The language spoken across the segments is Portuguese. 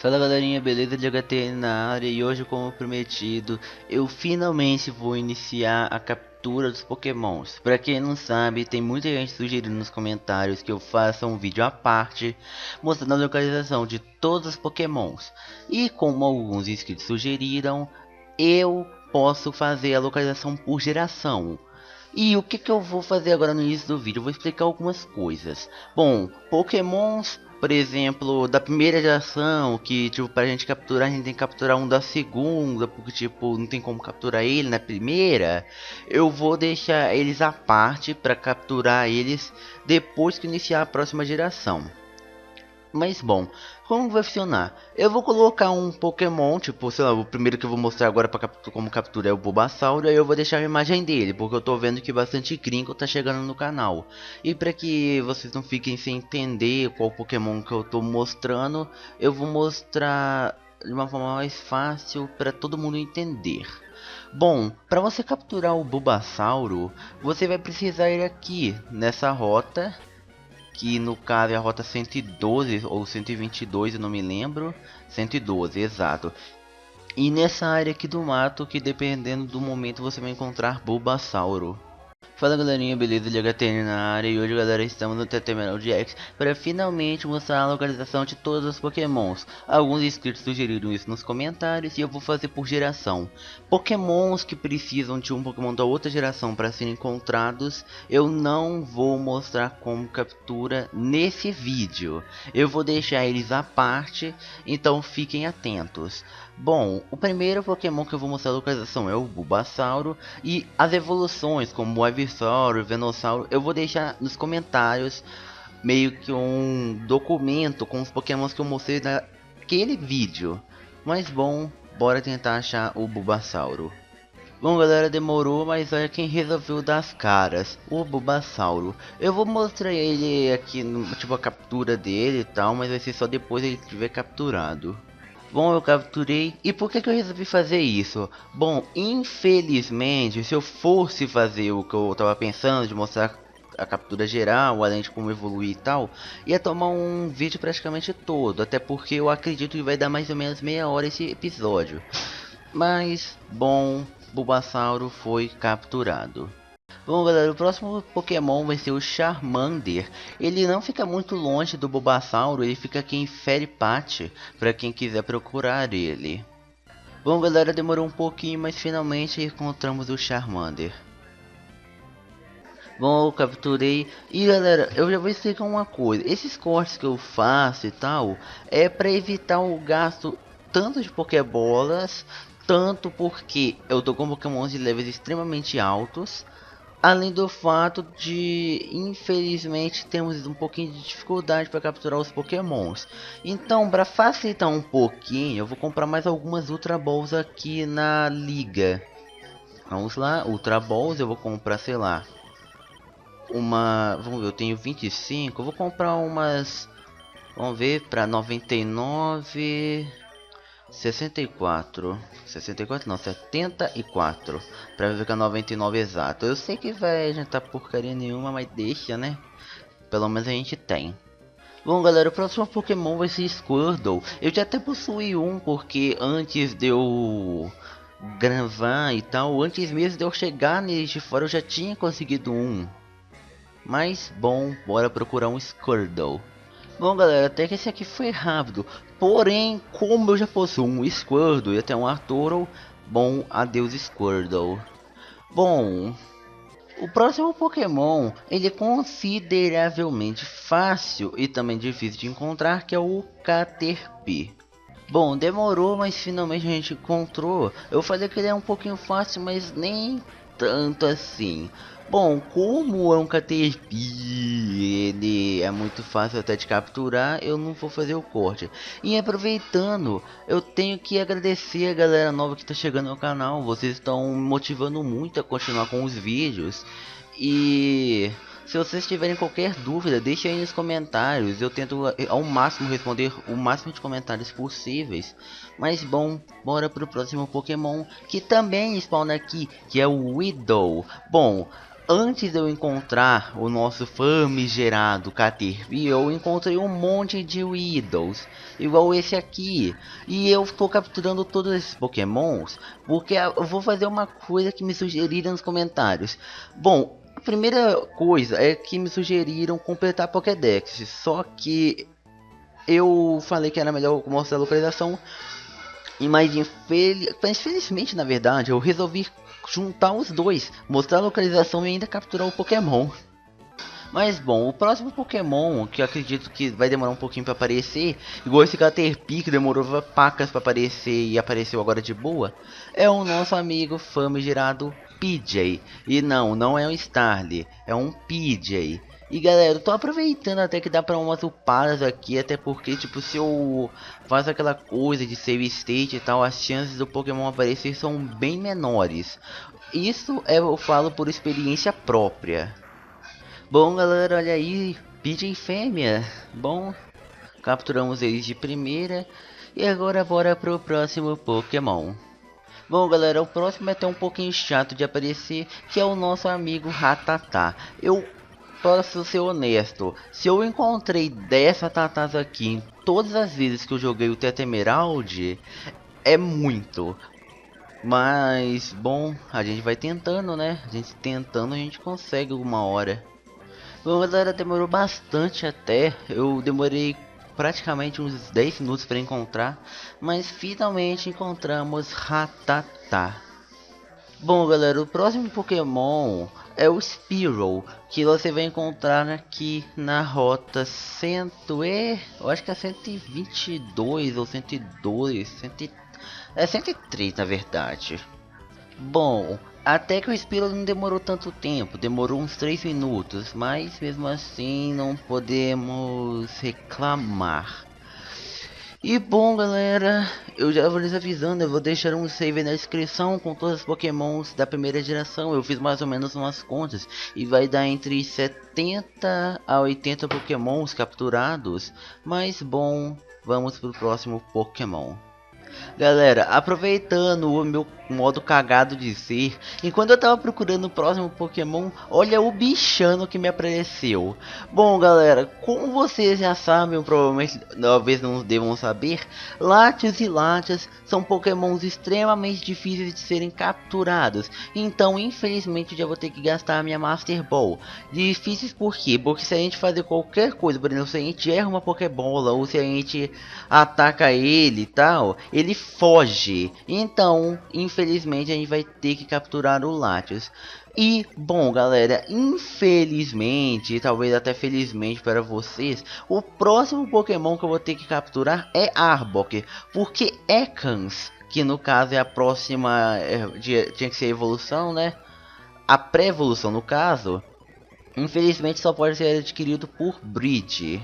Fala galerinha, beleza? De HTN na área e hoje, como prometido, eu finalmente vou iniciar a captura dos Pokémons. Pra quem não sabe, tem muita gente sugerindo nos comentários que eu faça um vídeo à parte mostrando a localização de todos os Pokémons. E como alguns inscritos sugeriram, eu posso fazer a localização por geração. E o que eu vou fazer agora no início do vídeo? Eu vou explicar algumas coisas. Bom, Pokémons, por exemplo, da primeira geração, que tipo, pra gente capturar, a gente tem que capturar um da segunda, porque tipo, não tem como capturar ele na primeira. Eu vou deixar eles à parte para capturar eles depois que iniciar a próxima geração. Mas bom, como vai funcionar? Eu vou colocar um Pokémon, tipo, sei lá, o primeiro que eu vou mostrar agora para como captura é o Bulbasaur, aí eu vou deixar a imagem dele, porque eu tô vendo que bastante gringo tá chegando no canal. E para que vocês não fiquem sem entender qual Pokémon que eu tô mostrando, eu vou mostrar de uma forma mais fácil para todo mundo entender. Bom, para você capturar o Bulbasauro, você vai precisar ir aqui nessa rota, que no caso é a rota 112 ou 122, eu não me lembro. 112, exato. E nessa área aqui do mato, que dependendo do momento você vai encontrar Bulbasauro. Fala galerinha, beleza? De HTN na área e hoje galera estamos no TT Emerald X para finalmente mostrar a localização de todos os pokémons. Alguns inscritos sugeriram isso nos comentários e eu vou fazer por geração. Pokémons que precisam de um pokémon da outra geração para serem encontrados, eu não vou mostrar como captura nesse vídeo. Eu vou deixar eles à parte, então fiquem atentos. Bom, o primeiro Pokémon que eu vou mostrar a localização é o Bulbasauro e as evoluções como o Ivysaur e o Venossauro eu vou deixar nos comentários, meio que um documento com os Pokémons que eu mostrei naquele vídeo. Mas bom, bora tentar achar o Bulbasauro. Bom galera, demorou, mas olha quem resolveu dar as caras, o Bulbasauro. Eu vou mostrar ele aqui, tipo a captura dele e tal, mas vai ser só depois ele tiver capturado. Bom, eu capturei. E por que eu resolvi fazer isso? Bom, infelizmente, se eu fosse fazer o que eu tava pensando, de mostrar a captura geral, além de como evoluir e tal, ia tomar um vídeo praticamente todo, até porque eu acredito que vai dar mais ou menos meia hora esse episódio. Mas, bom, Bulbasauro foi capturado. Bom galera, o próximo Pokémon vai ser o Charmander. Ele não fica muito longe do Bulbasauro, ele fica aqui em Fairy Patch, para quem quiser procurar ele. Bom galera, demorou um pouquinho, mas finalmente encontramos o Charmander. Bom, eu capturei. E galera, eu já vou explicar uma coisa. Esses cortes que eu faço e tal, é para evitar o gasto tanto de Pokébolas, tanto porque eu tô com Pokémons de levels extremamente altos. Além do fato de, infelizmente, temos um pouquinho de dificuldade para capturar os Pokémons. Então, para facilitar um pouquinho, eu vou comprar mais algumas Ultra Balls aqui na liga. Vamos lá, Ultra Balls, eu vou comprar, sei lá, vamos ver, eu tenho 25, eu vou comprar umas, vamos ver, para 99... 64, 64 não, 74, pra ficar 99 exato. Eu sei que vai adiantar porcaria nenhuma, mas deixa, né? Pelo menos a gente tem. Bom galera, o próximo Pokémon vai ser Squirtle. Eu já até possuí um, porque antes de eu gravar e tal, antes mesmo de eu chegar nele de fora, eu já tinha conseguido um. Mas bom, bora procurar um Squirtle. Bom galera, até que esse aqui foi rápido. Porém, como eu já possuo um Squirtle e até um Arturo, bom, adeus Squirtle. Bom, o próximo Pokémon, ele é consideravelmente fácil e também difícil de encontrar, que é o Caterpie. Bom, demorou, mas finalmente a gente encontrou. Eu falei que ele é um pouquinho fácil, mas nem tanto assim. Bom, como é um Caterpie, ele é muito fácil até de capturar, eu não vou fazer o corte. E aproveitando, eu tenho que agradecer a galera nova que está chegando no canal. Vocês estão me motivando muito a continuar com os vídeos. E se vocês tiverem qualquer dúvida, deixe aí nos comentários. Eu tento ao máximo responder o máximo de comentários possíveis. Mas bom, bora pro próximo Pokémon que também spawna aqui, que é o Widow. Bom, antes de eu encontrar o nosso famigerado Caterpie, eu encontrei um monte de Weedles, igual esse aqui. E eu estou capturando todos esses pokémons, porque eu vou fazer uma coisa que me sugeriram nos comentários. Bom, a primeira coisa é que me sugeriram completar Pokédex, só que eu falei que era melhor mostrar a localização. Mas infelizmente, na verdade, eu resolvi juntar os dois, mostrar a localização e ainda capturar o Pokémon. Mas bom, o próximo Pokémon, que eu acredito que vai demorar um pouquinho para aparecer, igual esse Caterpie que demorou pacas para aparecer e apareceu agora de boa, é o nosso amigo famigerado PJ. E não é um Starly, é um PJ. E galera, eu tô aproveitando até que dá pra umas upadas aqui, até porque, tipo, se eu faço aquela coisa de save state e tal, as chances do Pokémon aparecer são bem menores. Isso eu falo por experiência própria. Bom galera, olha aí, PJ fêmea. Bom, capturamos eles de primeira. E agora bora pro próximo Pokémon. Bom galera, o próximo é até um pouquinho chato de aparecer, que é o nosso amigo Rattata. Eu posso ser honesto, se eu encontrei 10 Rattatas aqui todas as vezes que eu joguei o Teta Emerald, é muito. Mas, bom, a gente vai tentando, né? A gente tentando, a gente consegue alguma hora. Bom galera, demorou bastante até, eu demorei praticamente uns 10 minutos para encontrar, mas finalmente encontramos Rattata. Bom galera, o próximo Pokémon é o Spearow, que você vai encontrar aqui na rota 100 eu acho que é 122 ou 102, 100, é 103 na verdade. Bom, até que o Spearow não demorou tanto tempo, demorou uns 3 minutos, mas mesmo assim não podemos reclamar. E bom galera, eu já vou lhes avisando, eu vou deixar um save na descrição com todos os pokémons da primeira geração. Eu fiz mais ou menos umas contas e vai dar entre 70 a 80 pokémons capturados. Mas bom, vamos pro próximo pokémon. Galera, aproveitando o meu modo cagado de ser, enquanto eu tava procurando o próximo Pokémon, olha o bichano que me apareceu. Bom galera, como vocês já sabem, provavelmente talvez não devam saber, Latios e Latias são Pokémons extremamente difíceis de serem capturados. Então infelizmente eu já vou ter que gastar a minha Master Ball. Difíceis por quê? Porque se a gente fazer qualquer coisa, por exemplo, se a gente erra uma Pokébola ou se a gente ataca ele e tal, ele foge. Então, infelizmente, a gente vai ter que capturar o Latios. E, bom, galera, infelizmente, talvez até felizmente para vocês, o próximo Pokémon que eu vou ter que capturar é Arbok. Porque Ekans, que no caso é a próxima, tinha que ser a evolução, né? A pré-evolução no caso, infelizmente só pode ser adquirido por Breed.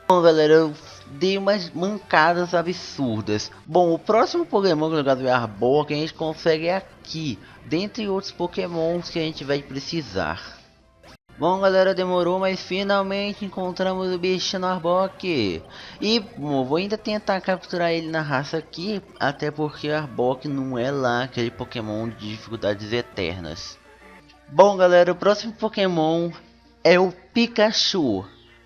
Bom galera, eu dei umas mancadas absurdas. Bom, o próximo Pokémon que no caso é Arbok, a gente consegue aqui, dentre outros Pokémons que a gente vai precisar. Bom galera, demorou, mas finalmente encontramos o bicho no Arbok. E bom, vou ainda tentar capturar ele na raça aqui, até porque Arbok não é lá aquele Pokémon de dificuldades eternas. Bom galera, o próximo Pokémon é o Pikachu.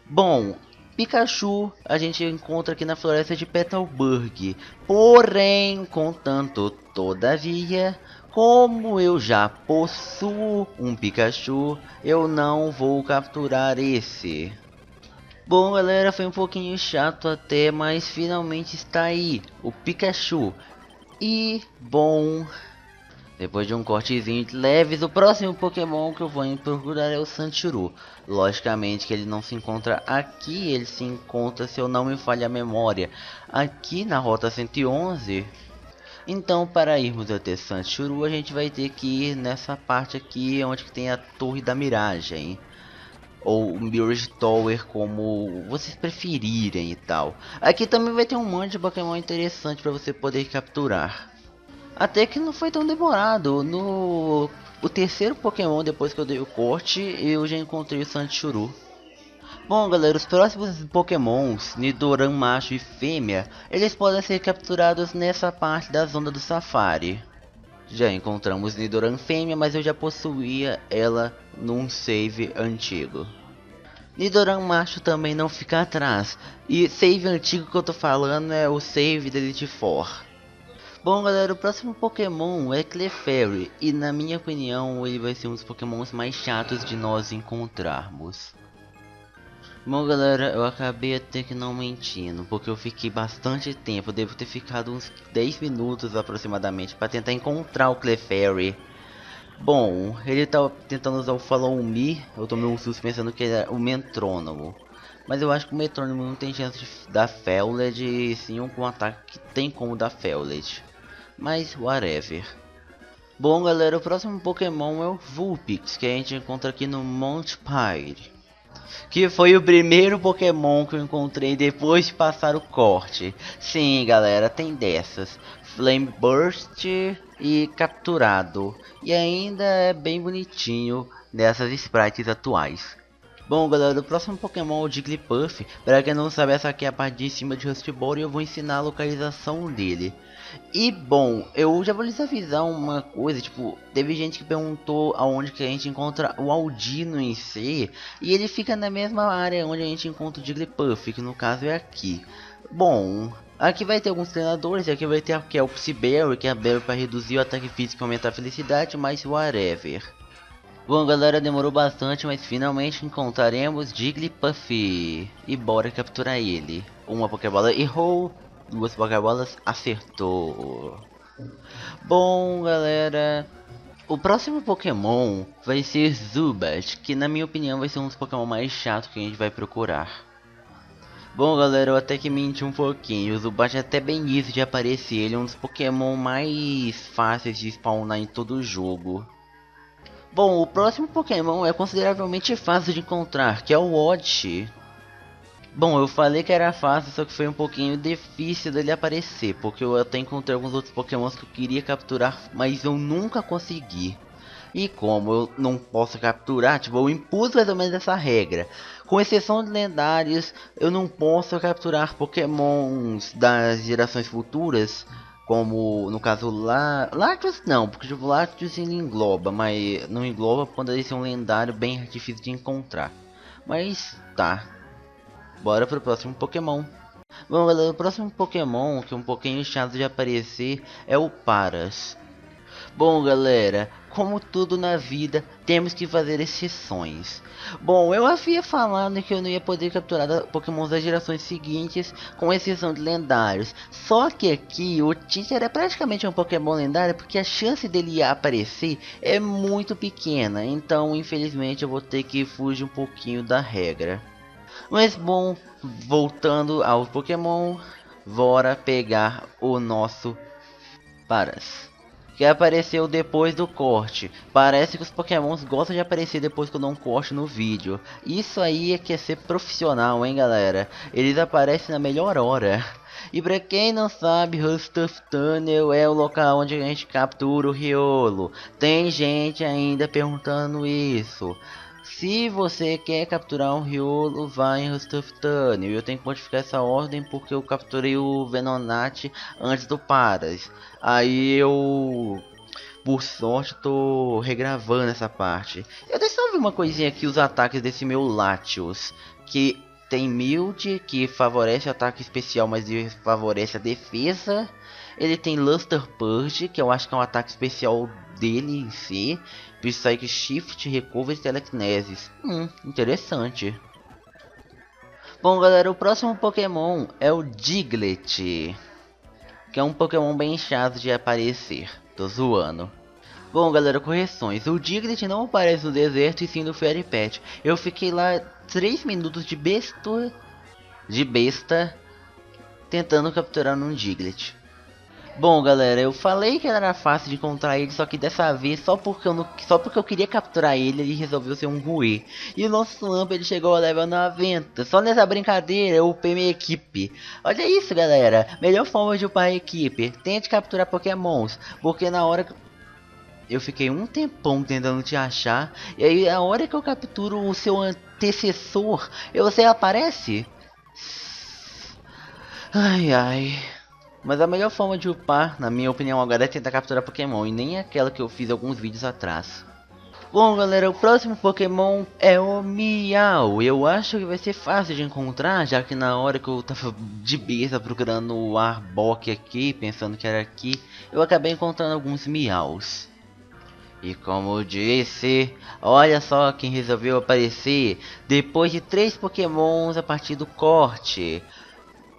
Bom, Pikachu a gente encontra aqui na floresta de Petalburg. Porém, contanto, todavia, como eu já possuo um Pikachu, eu não vou capturar esse. Bom galera, foi um pouquinho chato até, mas finalmente está aí, o Pikachu. E, bom, depois de um cortezinho de leves, o próximo Pokémon que eu vou procurar é o Sandshrew. Logicamente que ele não se encontra aqui, ele se encontra, se eu não me falha a memória, aqui na rota 111. Então para irmos até Sandshrew a gente vai ter que ir nessa parte aqui onde que tem a Torre da Miragem. Ou Mirage Tower, como vocês preferirem e tal. Aqui também vai ter um monte de Pokémon interessante para você poder capturar. Até que não foi tão demorado. No o terceiro Pokémon depois que eu dei o corte, eu já encontrei o Sandshrew. Bom galera, os próximos Pokémons, Nidoran macho e fêmea, eles podem ser capturados nessa parte da zona do Safari. Já encontramos Nidoran fêmea, mas eu já possuía ela num save antigo. Nidoran macho também não fica atrás. E save antigo que eu tô falando é o save da Elite Four. Bom galera, o próximo Pokémon é Clefairy. E na minha opinião ele vai ser um dos Pokémons mais chatos de nós encontrarmos. Bom galera, eu acabei até que não mentindo, porque eu fiquei bastante tempo, eu devo ter ficado uns 10 minutos aproximadamente para tentar encontrar o Clefairy. Bom, ele tá tentando usar o Follow Me, eu tomei um susto pensando que era o Metrônomo. Mas eu acho que o Metrônomo não tem chance de dar Felled, sim com um ataque que tem como dar Felled. Mas, whatever. Bom galera, o próximo Pokémon é o Vulpix, que a gente encontra aqui no Mount Pyre. Que foi o primeiro Pokémon que eu encontrei depois de passar o corte. Sim, galera, tem dessas. Flame Burst e capturado. E ainda é bem bonitinho nessas sprites atuais. Bom, galera, o próximo Pokémon é o Jigglypuff. Para quem não sabe, essa aqui é a parte de cima de Rust Boro e eu vou ensinar a localização dele. E bom, eu já vou lhes avisar uma coisa, tipo, teve gente que perguntou aonde que a gente encontra o Audino em si, e ele fica na mesma área onde a gente encontra o Jigglypuff, que no caso é aqui. Bom, aqui vai ter alguns treinadores, aqui vai ter a que é o Psyberry, que é a Berry para reduzir o ataque físico e aumentar a felicidade, mas whatever. Bom galera, demorou bastante, mas finalmente encontraremos Jigglypuff. E bora capturar ele. Uma Pokébola errou, duas Pokébolas acertou. Bom galera, o próximo Pokémon vai ser Zubat, que na minha opinião vai ser um dos Pokémon mais chatos que a gente vai procurar. Bom galera, eu até que menti um pouquinho, o Zubat é até bem easy de aparecer, ele é um dos Pokémon mais fáceis de spawnar em todo o jogo. Bom, o próximo Pokémon é consideravelmente fácil de encontrar, que é o Oddish. Bom, eu falei que era fácil, só que foi um pouquinho difícil dele aparecer, porque eu até encontrei alguns outros Pokémons que eu queria capturar, mas eu nunca consegui. E como eu não posso capturar, tipo, eu impus mais ou menos essa regra. Com exceção de lendários, eu não posso capturar Pokémons das gerações futuras, como no caso Latios não, porque tipo, Latios ele engloba, mas não engloba quando ele é um lendário bem difícil de encontrar. Mas tá, bora pro próximo Pokémon. Bom galera, o próximo Pokémon que é um pouquinho chato de aparecer é o Paras. Bom galera, como tudo na vida, temos que fazer exceções. Bom, eu havia falado que eu não ia poder capturar Pokémons das gerações seguintes, com exceção de lendários. Só que aqui o Teacher é praticamente um Pokémon lendário, porque a chance dele aparecer é muito pequena. Então, infelizmente, eu vou ter que fugir um pouquinho da regra. Mas bom, voltando ao Pokémon, bora pegar o nosso Paras, que apareceu depois do corte. Parece que os Pokémons gostam de aparecer depois que eu dou um corte no vídeo. Isso aí é que é ser profissional, hein galera. Eles aparecem na melhor hora. E pra quem não sabe, Rustuf Tunnel é o local onde a gente captura o Riolo. Tem gente ainda perguntando isso. Se você quer capturar um Riolo, vai em Rustuf Tunnel. Eu tenho que modificar essa ordem porque eu capturei o Venonat antes do Paras. Aí eu, por sorte, tô regravando essa parte. Eu deixo só ver uma coisinha aqui, os ataques desse meu Latios. Que tem Mild, que favorece o ataque especial, mas favorece a defesa. Ele tem Luster Purge, que eu acho que é um ataque especial dele em si. Psychic Shift, Recover e Telekinesis. Interessante. Bom galera, o próximo Pokémon é o Diglett, que é um Pokémon bem chato de aparecer. Tô zoando. Bom galera, correções. O Diglett não aparece no deserto e sim no Fairy Pet. Eu fiquei lá 3 minutos de besta tentando capturar um Diglett. Bom galera, eu falei que era fácil de encontrar ele, só que dessa vez, só porque eu queria capturar ele, ele resolveu ser um Rui. E o nosso Slump, ele chegou ao level 90. Só nessa brincadeira eu upei minha equipe. Olha isso galera, melhor forma de upar a equipe: tente capturar Pokémons, porque na hora que eu fiquei um tempão tentando te achar, e aí a hora que eu capturo o seu antecessor, você aparece? Ai ai. Mas a melhor forma de upar, na minha opinião, agora é tentar capturar Pokémon, e nem aquela que eu fiz alguns vídeos atrás. Bom galera, o próximo Pokémon é o Miau. Eu acho que vai ser fácil de encontrar, já que na hora que eu tava de besta procurando o Arbok aqui, pensando que era aqui, eu acabei encontrando alguns Miaus. E como eu disse, olha só quem resolveu aparecer depois de 3 Pokémons a partir do corte.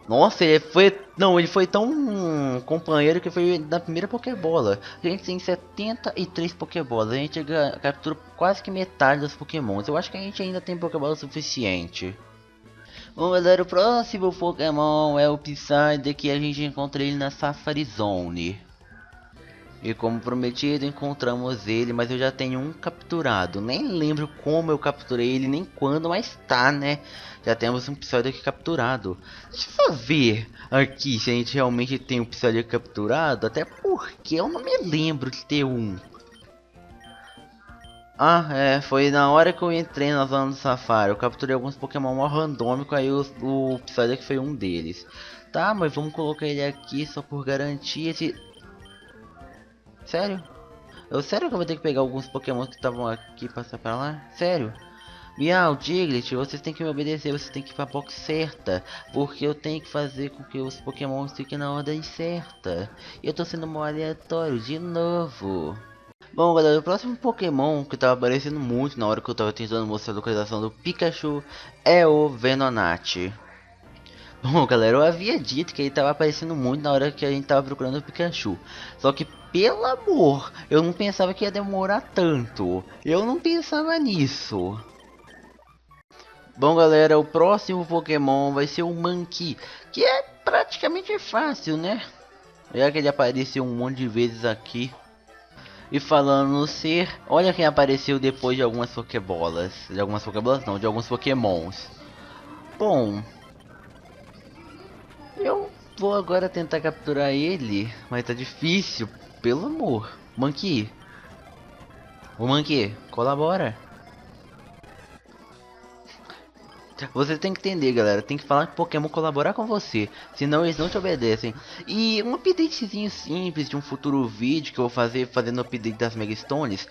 Nossa, ele foi. Não, ele foi tão companheiro que foi na primeira Pokébola. A gente tem 73 Pokébolas. A gente captura quase que metade dos Pokémons. Eu acho que a gente ainda tem Pokébola suficiente. Bom, galera, o próximo Pokémon é o Psyduck, que a gente encontra ele na Safari Zone. E como prometido, encontramos ele, mas eu já tenho um capturado. Nem lembro como eu capturei ele, nem quando, mas tá, né? Já temos um Psyduck capturado. Deixa eu ver aqui se a gente realmente tem um Psyduck capturado, até porque eu não me lembro de ter um. Ah, foi na hora que eu entrei na zona do Safari. Eu capturei alguns Pokémon mal randômicos, aí o Psyduck foi um deles. Tá, mas vamos colocar ele aqui só por garantia. Sério? Sério que eu vou ter que pegar alguns Pokémon que estavam aqui e passar pra lá? Sério? Miau, Diglett, vocês têm que me obedecer, vocês têm que ir pra box certa. Porque eu tenho que fazer com que os Pokémon fiquem na ordem certa. E eu tô sendo mal aleatório de novo. Bom galera, o próximo Pokémon que tava aparecendo muito na hora que eu tava tentando mostrar a localização do Pikachu é o Venonat. Bom galera, eu havia dito que ele tava aparecendo muito na hora que a gente tava procurando o Pikachu. Só que, pelo amor, eu não pensava que ia demorar tanto. Eu não pensava nisso. Bom galera, o próximo Pokémon vai ser o Mankey, que é praticamente fácil, né? Já que ele apareceu um monte de vezes aqui. E falando no ser, olha quem apareceu depois de algumas Pokébolas. De algumas Pokébolas não, de alguns Pokémons. Bom, eu vou agora tentar capturar ele, mas tá difícil, pelo amor. Mankey, o Mankey, colabora. Você tem que entender, galera, tem que falar que Pokémon colaborar com você, senão eles não te obedecem. E um updatezinho simples de um futuro vídeo que eu vou fazer, fazendo o update das Megastones.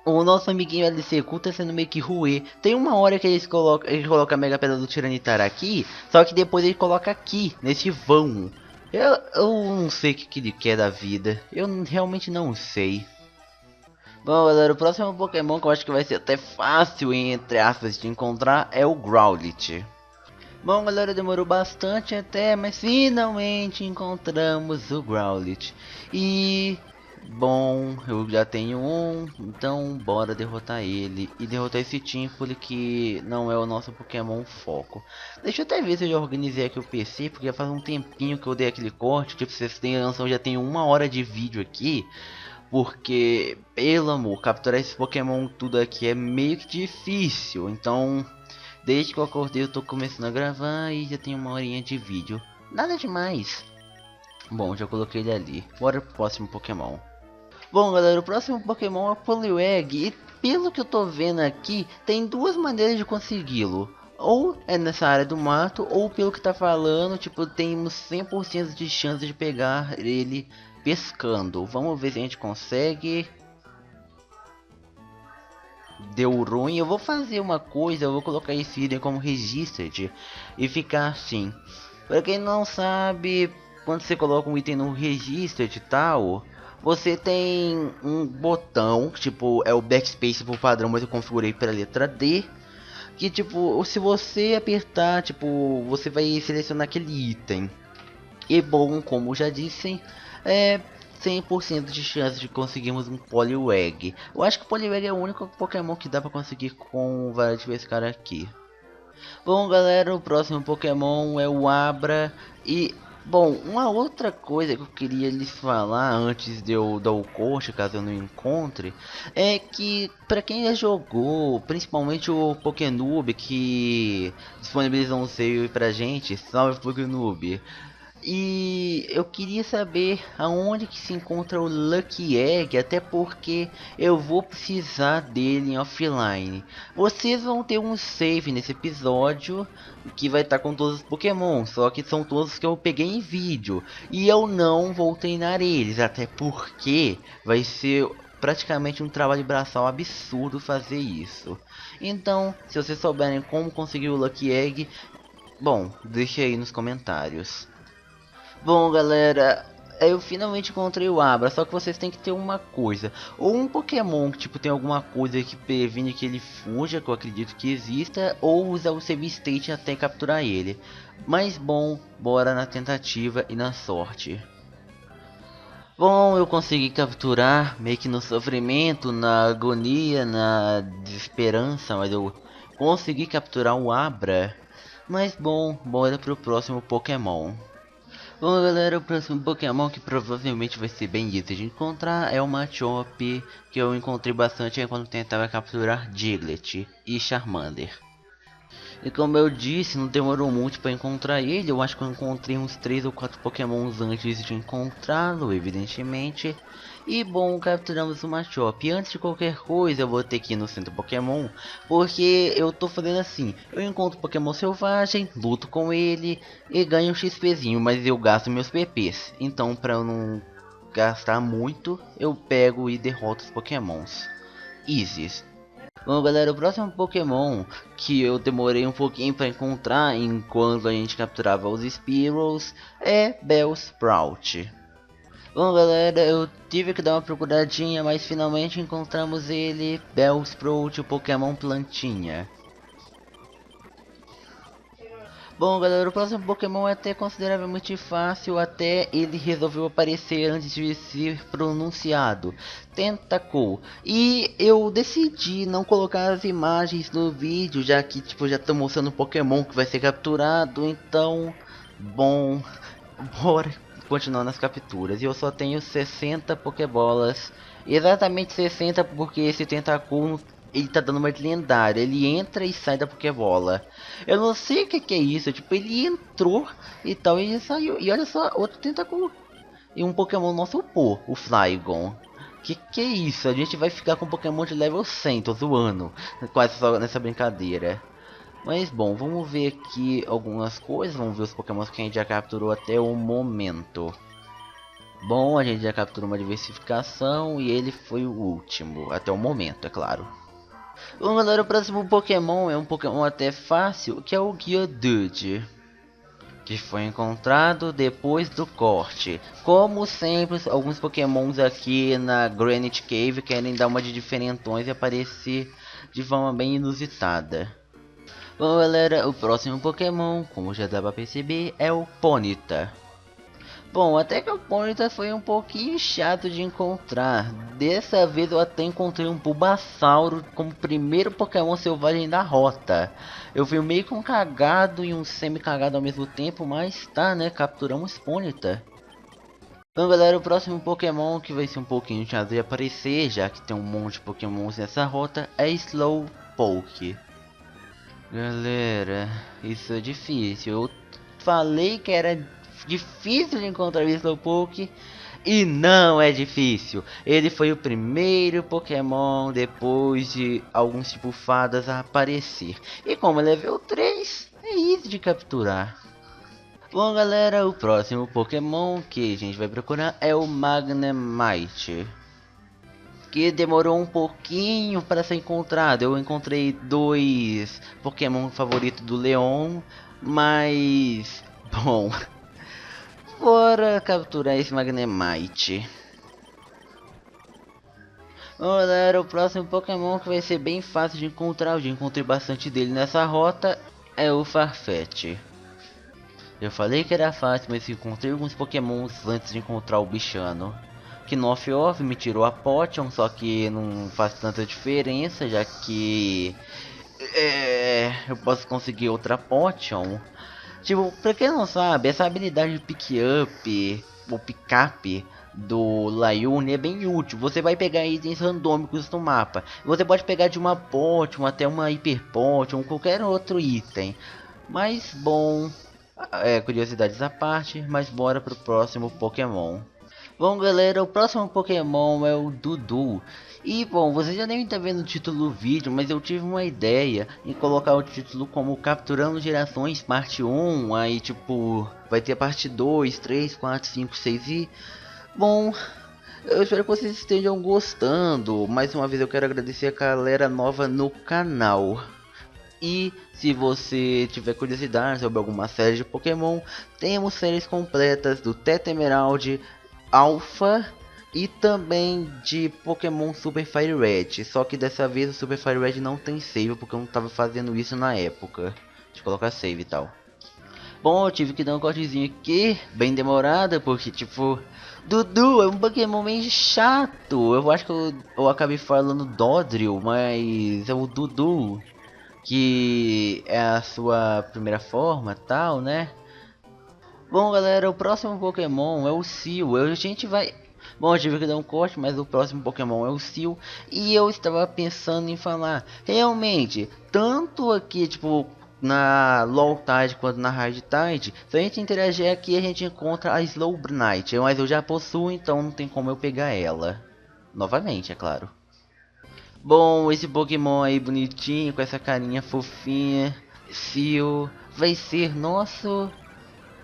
O nosso amiguinho LCQ tá sendo meio que ruê. Tem uma hora que ele coloca a Mega Pedra do Tiranitar aqui, só que depois ele coloca aqui, nesse vão. Eu não sei o que ele quer da vida. Eu realmente não sei. Bom galera, o próximo Pokémon que eu acho que vai ser até fácil, entre aspas, de encontrar é o Growlithe. Bom galera, demorou bastante até, mas finalmente encontramos o Growlithe. E... bom, eu já tenho um, então bora derrotar ele. E derrotar esse Tympole que não é o nosso Pokémon foco. Deixa eu até ver se eu já organizei aqui o PC, porque já faz um tempinho que eu dei aquele corte. Tipo, vocês têm noção, já tenho 1 hora de vídeo aqui. Porque, pelo amor, capturar esse Pokémon tudo aqui é meio que difícil. Então, desde que eu acordei eu tô começando a gravar e já tem 1 horinha de vídeo. Nada demais. Bom, já coloquei ele ali. Bora pro próximo Pokémon. Bom galera, o próximo Pokémon é o Poliwag. E pelo que eu tô vendo aqui, tem 2 maneiras de consegui-lo. Ou é nessa área do mato, ou pelo que tá falando, tipo, temos 100% de chance de pegar ele pescando. Vamos ver se a gente consegue. Deu ruim. Eu vou fazer uma coisa, eu vou colocar esse item como registered e ficar assim. Para quem não sabe, quando você coloca um item no registered e tal, você tem um botão, tipo, é o backspace por padrão, mas eu configurei para a letra D. Que tipo, se você apertar, tipo, você vai selecionar aquele item. E bom, como já disse, é 100% de chance de conseguirmos um Poliwag. Eu acho que o Poliwag é o único Pokémon que dá pra conseguir com o Vara de Pescar aqui. Bom galera, o próximo Pokémon é o Abra. E bom, uma outra coisa que eu queria lhes falar antes de eu dar o corte, caso eu não encontre, é que para quem já jogou, principalmente o Pokénoob que disponibilizou um save pra gente, salve Pokénoob. E eu queria saber aonde que se encontra o Lucky Egg, até porque eu vou precisar dele em offline. Vocês vão ter um save nesse episódio que vai estar com todos os Pokémon, só que são todos que eu peguei em vídeo. E eu não vou treinar eles, até porque vai ser praticamente um trabalho braçal absurdo fazer isso. Então, se vocês souberem como conseguir o Lucky Egg, bom, deixe aí nos comentários. Bom, galera, eu finalmente encontrei o Abra, só que vocês têm que ter uma coisa. Ou um Pokémon que tipo tem alguma coisa que previne que ele fuja, que eu acredito que exista, ou usar o Save State até capturar ele. Mas bom, bora na tentativa e na sorte. Bom, eu consegui capturar, meio que no sofrimento, na agonia, na desesperança, mas eu consegui capturar o Abra. Mas bom, bora pro próximo Pokémon. Bom, galera, o próximo Pokémon que provavelmente vai ser bem difícil de encontrar é o Machop, que eu encontrei bastante quando tentava capturar Diglett e Charmander. E como eu disse, não demorou muito para encontrar ele, eu acho que eu encontrei uns 3 ou 4 Pokémons antes de encontrá-lo, evidentemente. E bom, capturamos o Machop. E antes de qualquer coisa, eu vou ter que ir no centro Pokémon, porque eu tô fazendo assim: eu encontro Pokémon selvagem, luto com ele e ganho um XPzinho, mas eu gasto meus PPs. Então, para eu não gastar muito, eu pego e derroto os Pokémons. Easy. Bom, galera, o próximo Pokémon que eu demorei um pouquinho para encontrar enquanto a gente capturava os Spearows é Bellsprout. Bom, galera, eu tive que dar uma procuradinha, mas finalmente encontramos ele, Bellsprout, o Pokémon plantinha. Bom, galera, o próximo Pokémon é até consideravelmente fácil, até ele resolveu aparecer antes de ser pronunciado. Tentacool. E eu decidi não colocar as imagens no vídeo, já que tipo já tô mostrando o Pokémon que vai ser capturado, então, bom, bora continuar nas capturas. E eu só tenho 60 Pokébolas, exatamente 60 porque esse Tentacool ele tá dando uma de lendária, ele entra e sai da Pokébola. Eu não sei o que é isso, tipo, ele entrou e tal, e ele saiu. E olha só, outro Tentacool. E um Pokémon nosso upou, o Flygon. Que é isso? A gente vai ficar com Pokémon de level 100, tô zoando, quase só nessa brincadeira. Mas bom, vamos ver aqui algumas coisas, vamos ver os Pokémons que a gente já capturou até o momento. Bom, a gente já capturou uma diversificação e ele foi o último, até o momento, é claro. Bom, galera, o próximo Pokémon é um Pokémon até fácil, que é o Geodude, que foi encontrado depois do corte. Como sempre, alguns Pokémons aqui na Granite Cave querem dar uma de diferentões e aparecer de forma bem inusitada. Bom, galera, o próximo Pokémon, como já dá pra perceber, é o Ponyta. Bom, até que o Ponyta foi um pouquinho chato de encontrar. Dessa vez eu até encontrei um Bulbasauro como primeiro Pokémon selvagem da rota. Eu fui meio que um cagado e um semi-cagado ao mesmo tempo, mas tá, né? Capturamos Ponyta. Então, galera, o próximo Pokémon que vai ser um pouquinho chato de aparecer, já que tem um monte de Pokémons nessa rota, é Slowpoke. Galera, isso é difícil. Eu falei que era difícil de encontrar o Slowpoke e não é difícil. Ele foi o primeiro Pokémon depois de alguns tipo fadas a aparecer. E como é level 3, é easy de capturar. Bom, galera, o próximo Pokémon que a gente vai procurar é o Magnemite, que demorou um pouquinho para ser encontrado. Eu encontrei 2 Pokémon favoritos do Leon, mas bom, bora capturar esse Magnemite. Bom, galera, o próximo Pokémon que vai ser bem fácil de encontrar, eu já encontrei bastante dele nessa rota, é o Farfetch. Eu falei que era fácil, mas encontrei alguns Pokémons antes de encontrar o bichano. Knockoff me tirou a Potion, só que não faz tanta diferença, já que eu posso conseguir outra Potion. Tipo, pra quem não sabe, essa habilidade de pick up ou pick up do Layune é bem útil. Você vai pegar itens randômicos no mapa. Você pode pegar de uma Potion até uma Hyper Potion, qualquer outro item. Mas bom, curiosidades à parte, mas bora pro próximo Pokémon. Bom galera, o próximo Pokémon é o Dudu. E bom, vocês já devem estar vendo o título do vídeo, mas eu tive uma ideia em colocar o título como Capturando Gerações parte 1. Aí tipo, vai ter parte 2, 3, 4, 5, 6 e... Bom, eu espero que vocês estejam gostando. Mais uma vez eu quero agradecer a galera nova no canal. E se você tiver curiosidade sobre alguma série de Pokémon, temos séries completas do Teta Emerald, Alpha e também de Pokémon Super Fire Red. Só que dessa vez o Super Fire Red não tem save, porque eu não estava fazendo isso na época de colocar save e tal. Bom, eu tive que dar um cortezinho aqui, bem demorada, porque tipo, Dudu é um Pokémon meio chato. Eu acho que eu acabei falando Dodrio, mas é o Dudu, que é a sua primeira forma, tal, né? Bom, galera, o próximo Pokémon é o Seal. A gente vai... Bom, eu tive que dar um corte, mas o próximo Pokémon é o Seal. E eu estava pensando em falar, realmente, tanto aqui, tipo, na Low Tide quanto na High Tide, se a gente interagir aqui, a gente encontra a Slowbite. Mas eu já possuo, então não tem como eu pegar ela. Novamente, é claro. Bom, esse Pokémon aí bonitinho, com essa carinha fofinha, Seal, vai ser nosso...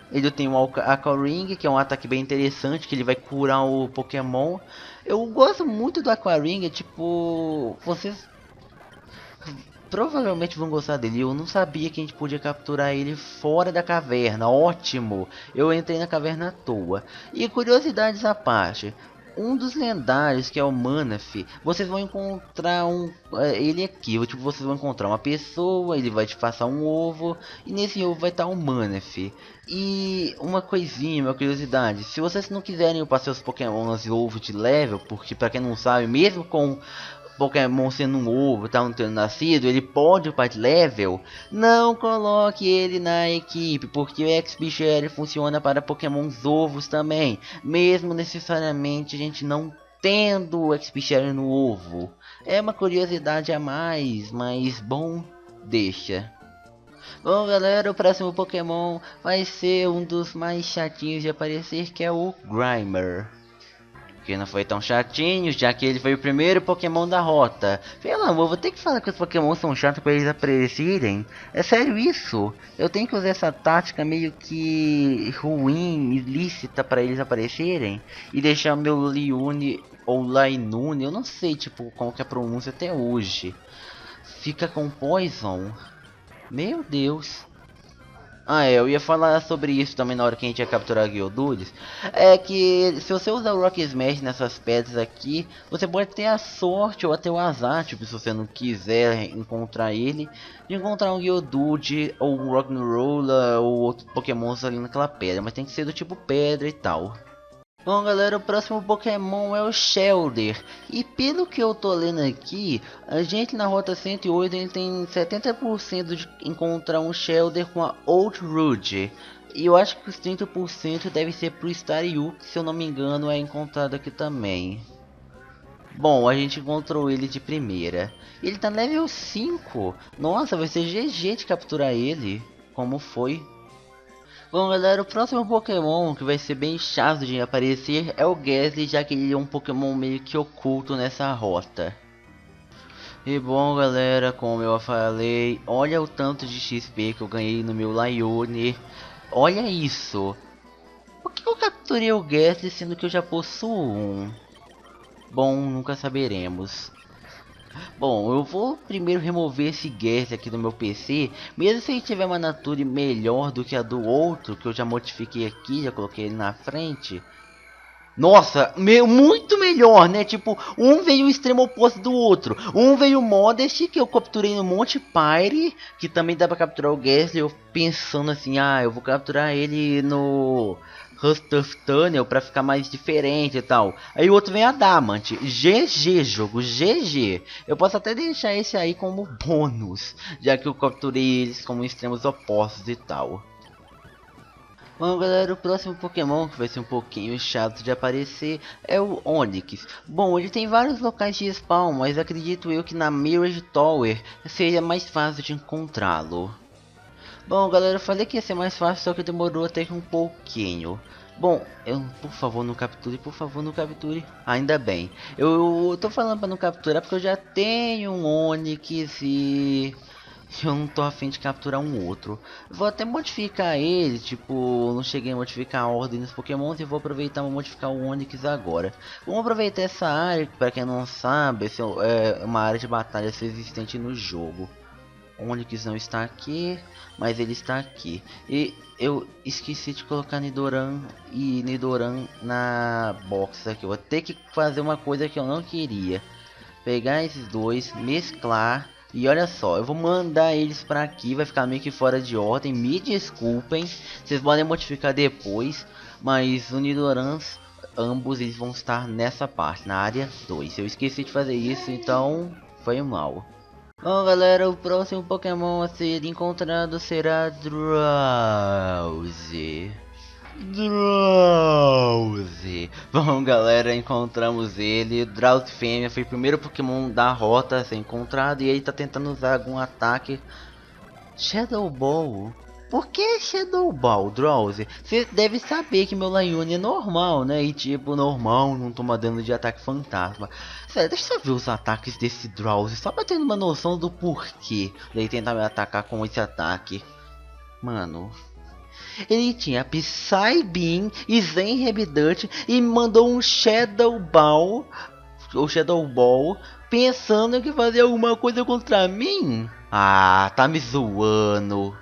Ele tem um Aqua Ring, que é um ataque bem interessante, que ele vai curar o Pokémon. Eu gosto muito do Aqua Ring, é tipo... Vocês provavelmente vão gostar dele. Eu não sabia que a gente podia capturar ele fora da caverna. Ótimo! Eu entrei na caverna à toa. E curiosidades à parte. Um dos lendários, que é o Manaphy, vocês vão encontrar ele aqui. Tipo, vocês vão encontrar uma pessoa, ele vai te passar um ovo, e nesse ovo vai estar um Manaphy. E uma coisinha, uma curiosidade, se vocês não quiserem upar seus Pokémon de ovo de level, porque pra quem não sabe, mesmo com Pokémon sendo um ovo, tá, não tendo nascido, ele pode upar de level. Não coloque ele na equipe, porque o X-Bichelle funciona para Pokémons ovos também, mesmo necessariamente a gente não tendo o X-Bichelle no ovo. É uma curiosidade a mais, mas bom, deixa. Bom galera, o próximo Pokémon vai ser um dos mais chatinhos de aparecer, que é o Grimer. Que não foi tão chatinho, já que ele foi o primeiro Pokémon da rota. Pelo amor, vou ter que falar que os Pokémon são chatos para eles aparecerem? É sério isso? Eu tenho que usar essa tática meio que ruim, ilícita para eles aparecerem? E deixar o meu Liune ou Lainune, eu não sei tipo como que é a pronúncia até hoje. Fica com Poison? Meu Deus. Eu ia falar sobre isso também na hora que a gente ia capturar Geodudes. É que se você usar o Rock Smash nessas pedras aqui, você pode ter a sorte ou até o azar, tipo, se você não quiser encontrar ele, de encontrar um Geodude ou um Rock'n'Rolla ou outro Pokémon ali naquela pedra, mas tem que ser do tipo pedra e tal. Bom galera, o próximo Pokémon é o Shellder. E pelo que eu tô lendo aqui, a gente na rota 108 ele tem 70% de encontrar um Shellder com a Outroot. E eu acho que os 30% deve ser pro Staryu, que se eu não me engano é encontrado aqui também. Bom, a gente encontrou ele de primeira. Ele tá level 5. Nossa, vai ser GG de capturar ele. Como foi? Bom galera, o próximo Pokémon que vai ser bem chato de aparecer é o Gastly, já que ele é um Pokémon meio que oculto nessa rota. E bom galera, como eu falei, olha o tanto de XP que eu ganhei no meu Laione. Olha isso! Por que eu capturei o Gastly sendo que eu já possuo um? Bom, nunca saberemos. Bom, eu vou primeiro remover esse gas aqui do meu PC, mesmo se ele tiver uma nature melhor do que a do outro, que eu já modifiquei aqui, já coloquei ele na frente. Nossa, muito melhor, né? Tipo, um veio o extremo oposto do outro. Um veio o Modest, que eu capturei no Monte Pyre, que também dá pra capturar o Gastly. Eu pensando assim, eu vou capturar ele no Rust of Tunnel pra ficar mais diferente e tal. Aí o outro vem a Damant. GG, jogo, GG. Eu posso até deixar esse aí como bônus, já que eu capturei eles como extremos opostos e tal. Bom galera, o próximo Pokémon que vai ser um pouquinho chato de aparecer é o Onix. Bom, ele tem vários locais de spawn, mas acredito eu que na Mirage Tower seja mais fácil de encontrá-lo. Bom, galera, eu falei que ia ser mais fácil, só que demorou até que um pouquinho. Bom, por favor não capture, por favor não capture. Ainda bem. Eu tô falando pra não capturar porque eu já tenho um Onix e eu não tô a fim de capturar um outro. Vou até modificar ele, tipo, não cheguei a modificar a ordem dos Pokémons e vou aproveitar para modificar o Onix agora. Vamos aproveitar essa área, que para quem não sabe, essa é uma área de batalha existente no jogo. O Onix não está aqui, mas ele está aqui. E eu esqueci de colocar Nidoran e Nidoran na box aqui. Eu vou ter que fazer uma coisa que eu não queria. Pegar esses dois, mesclar. E olha só, eu vou mandar eles pra aqui, vai ficar meio que fora de ordem. Me desculpem, vocês podem modificar depois. Mas o Nidorans, ambos eles vão estar nessa parte, na área 2. Eu esqueci de fazer isso, então foi mal. Bom galera, o próximo Pokémon a ser encontrado será Drowzee. Drowzee. Bom galera, encontramos ele. Drowzee fêmea foi o primeiro Pokémon da rota a ser encontrado. E ele tá tentando usar algum ataque. Shadow Ball? Por que Shadow Ball, Drowzee? Você deve saber que meu Laione é normal, né? E tipo, normal, não toma dano de ataque fantasma. Sério, deixa eu ver os ataques desse Drowzee, só pra ter uma noção do porquê dele tentar me atacar com esse ataque. Mano, ele tinha Psybeam e Zen Rabidunt e mandou um Shadow Ball, ou Shadow Ball, pensando que fazia alguma coisa contra mim? Ah, tá me zoando.